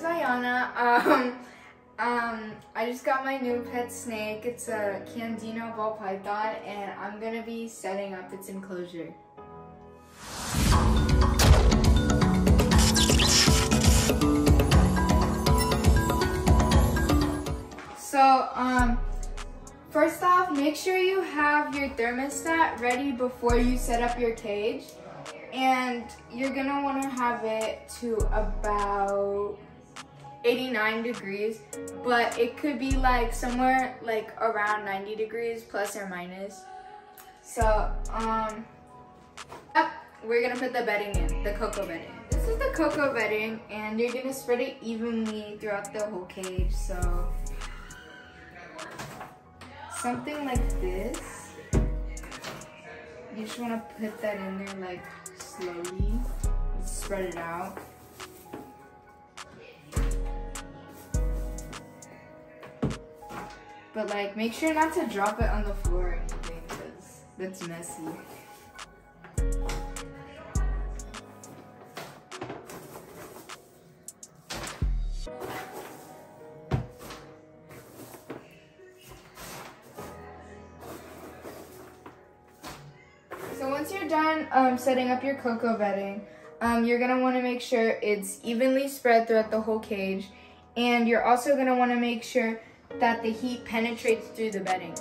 Ayana. I just got my new pet snake. It's a Candino ball python, and I'm gonna be setting up its enclosure. So, first off, make sure you have your thermostat ready before you set up your cage. And you're gonna wanna have it to about 89 degrees, but it could be like somewhere like around 90 degrees plus or minus. So, we're gonna put the bedding in, the cocoa bedding. This is the cocoa bedding, and you're gonna spread it evenly throughout the whole cage. So, something like this. You just wanna put that in there like slowly, spread it out. But like, make sure not to drop it on the floor or anything, because that's messy. So once you're done setting up your cocoa bedding, you're gonna wanna make sure it's evenly spread throughout the whole cage. And you're also gonna wanna make sure that the heat penetrates through the bedding.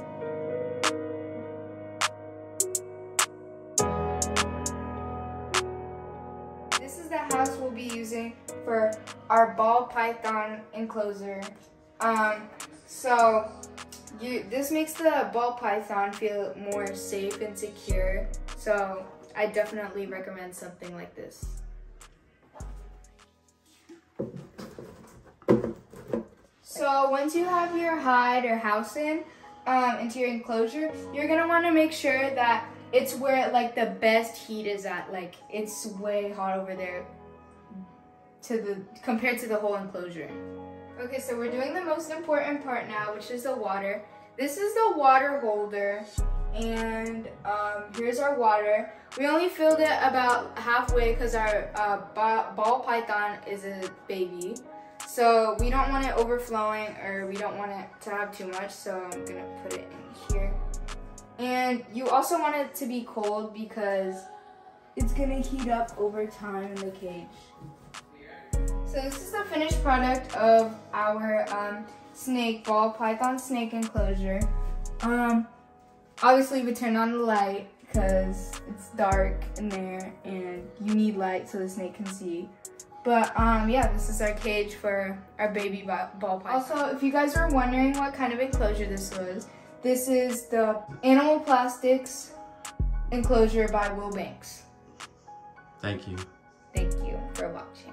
This is the house we'll be using for our ball python enclosure. This makes the ball python feel more safe and secure. So I definitely recommend something like this. So once you have your hide or house into your enclosure, you're gonna want to make sure that it's where like the best heat is at. Like it's way hot over there compared to the whole enclosure. Okay, so we're doing the most important part now, which is the water. This is the water holder, and here's our water. We only filled it about halfway because our ball python is a baby. So we don't want it overflowing, or we don't want it to have too much, so I'm gonna put it in here. And you also want it to be cold because it's gonna heat up over time in the cage. So this is the finished product of our ball python snake enclosure. Obviously we turned on the light because it's dark in there and you need light so the snake can see. But yeah, this is our cage for our baby ball python. Also, if you guys were wondering what kind of enclosure this was, this is the Animal Plastics enclosure by Wilbanks. Thank you. Thank you for watching.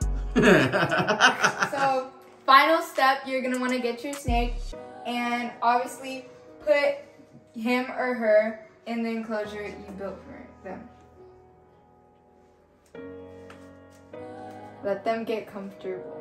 So, final step, you're gonna wanna get your snake and obviously put him or her in the enclosure you built for them. Let them get comfortable.